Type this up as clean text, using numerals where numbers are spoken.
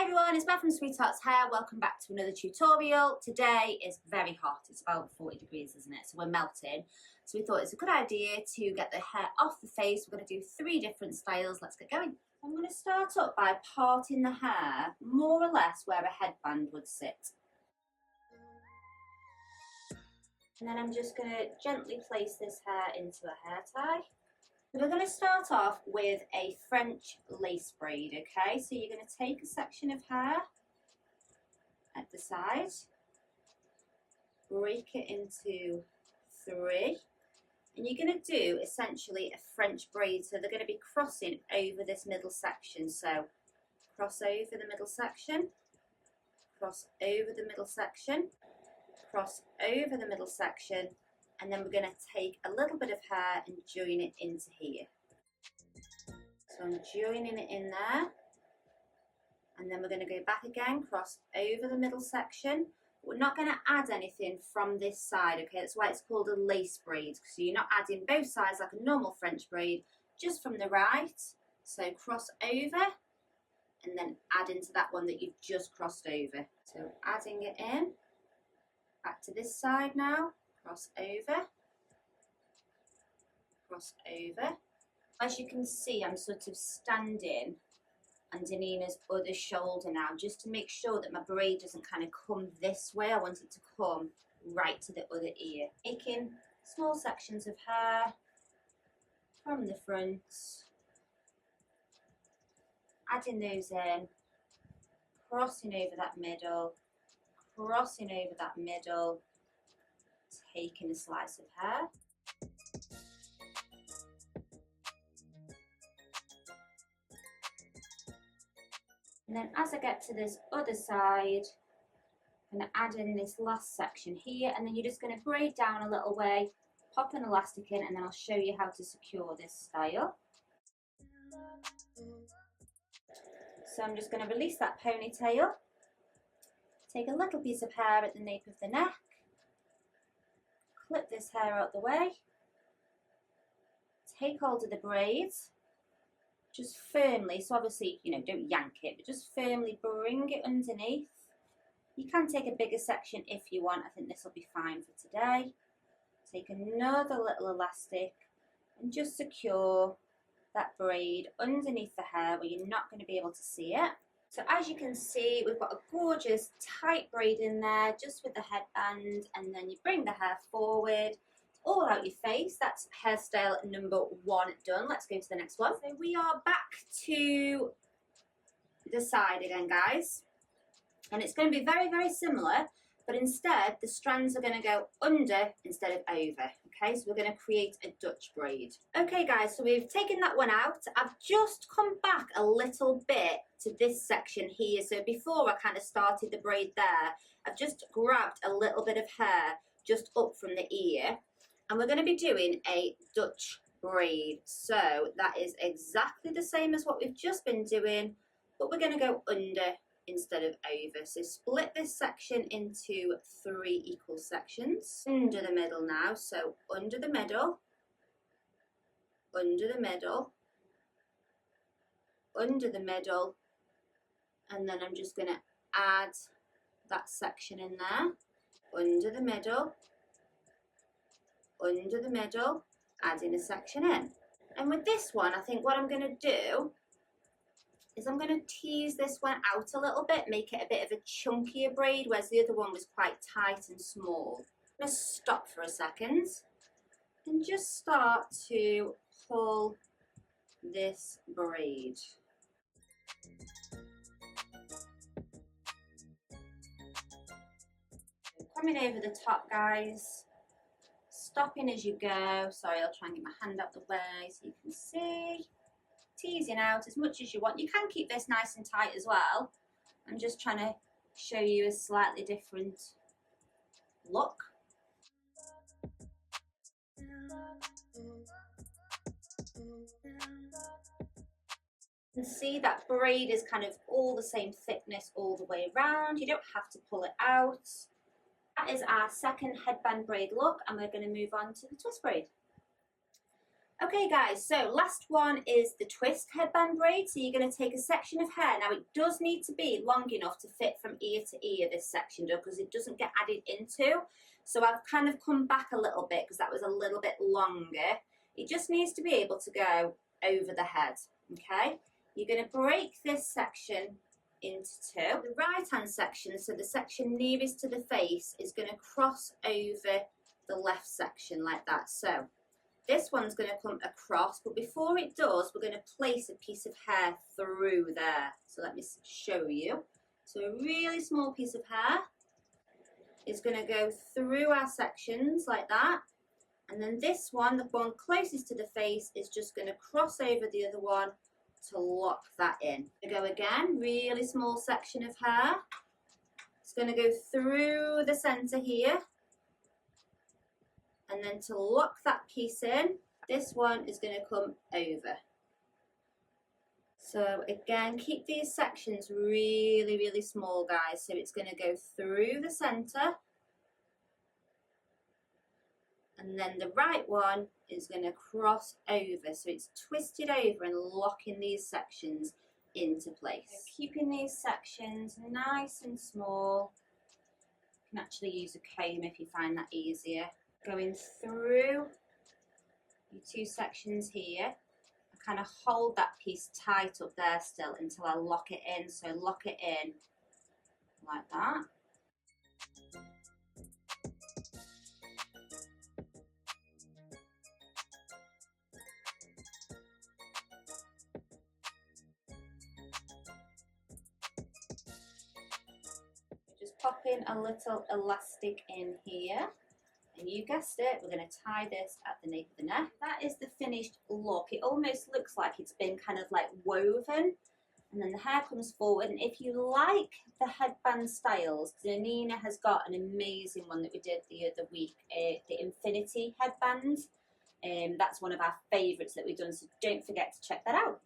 everyone, it's Beth from Sweetheart's Hair. Welcome back to another tutorial. Today is very hot. It's about 40 degrees, isn't it? So we're melting. So we thought it's a good idea to get the hair off the face. We're going to do 3 different styles. Let's get going. I'm going to start up by parting the hair more or less where a headband would sit. And then I'm just going to gently place this hair into a hair tie. We're going to start off with a French lace braid, okay? So you're going to take a section of hair at the side, break it into 3, and you're going to do essentially a French braid. So they're going to be crossing over this middle section. So cross over the middle section, cross over the middle section, cross over the middle section, and then we're going to take a little bit of hair and join it into here. So I'm joining it in there, and then we're going to go back again, cross over the middle section. We're not going to add anything from this side, okay? That's why it's called a lace braid. So you're not adding both sides like a normal French braid, just from the right. So cross over, and then add into that one that you've just crossed over. So adding it in, back to this side now. Cross over, cross over. As you can see, I'm sort of standing under Nina's other shoulder now, just to make sure that my braid doesn't kind of come this way. I want it to come right to the other ear. Taking small sections of hair from the front, adding those in, crossing over that middle, crossing over that middle, taking a slice of hair. And then as I get to this other side, I'm going to add in this last section here, and then you're just going to braid down a little way, pop an elastic in, and then I'll show you how to secure this style. So I'm just going to release that ponytail, take a little piece of hair at the nape of the neck, clip this hair out the way, take hold of the braids, just firmly, so obviously, you know, don't yank it, but just firmly bring it underneath. You can take a bigger section if you want. I think this will be fine for today. Take another little elastic and just secure that braid underneath the hair where you're not going to be able to see it. So as you can see, we've got a gorgeous tight braid in there just with the headband, and then you bring the hair forward, all out your face. That's hairstyle number 1 done. Let's go to the next one. So we are back to the side again, guys, and it's going to be very, very similar, but instead the strands are going to go under instead of over. Okay, so we're going to create a Dutch braid. Okay guys, so we've taken that one out. I've just come back a little bit to this section here. So before I kind of started the braid there, I've just grabbed a little bit of hair just up from the ear, and we're going to be doing a Dutch braid. So that is exactly the same as what we've just been doing, but we're going to go under instead of over. So split this section into 3 equal sections. Under the middle now, so under the middle, under the middle, under the middle, and then I'm just going to add that section in there. Under the middle, under the middle, adding a section in. And with this one, I think what I'm going to do is I'm going to tease this one out a little bit, make it a bit of a chunkier braid, whereas the other one was quite tight and small. I'm going to stop for a second and just start to pull this braid. Coming over the top, guys, stopping as you go. Sorry, I'll try and get my hand out the way so you can see. Teasing out as much as you want. You can keep this nice and tight as well. I'm just trying to show you a slightly different look. You can see that braid is kind of all the same thickness all the way around. You don't have to pull it out. That is our second headband braid look, and we're going to move on to the twist braid. Okay guys, so last one is the twist headband braid. So you're going to take a section of hair. Now it does need to be long enough to fit from ear to ear, this section, because it doesn't get added into. So I've kind of come back a little bit because that was a little bit longer. It just needs to be able to go over the head, okay? You're going to break this section into two. The right hand section, so the section nearest to the face, is going to cross over the left section like that. So this one's going to come across, but before it does, we're going to place a piece of hair through there. So let me show you. So a really small piece of hair is going to go through our sections like that. And then this one, the one closest to the face, is just going to cross over the other one to lock that in. Go again, really small section of hair. It's going to go through the center here. And then to lock that piece in, this one is going to come over. So again, keep these sections really, really small, guys. So it's going to go through the center. And then the right one is going to cross over. So it's twisted over and locking these sections into place. So keeping these sections nice and small. You can actually use a comb if you find that easier. Going through your two sections here, I kind of hold that piece tight up there still until I lock it in. So lock it in like that. Just pop in a little elastic in here. And you guessed it, we're going to tie this at the nape of the neck. That is the finished look. It almost looks like it's been kind of like woven. And then the hair comes forward. And if you like the headband styles, Danina has got an amazing one that we did the other week, the Infinity headband. That's one of our favourites that we've done, so don't forget to check that out.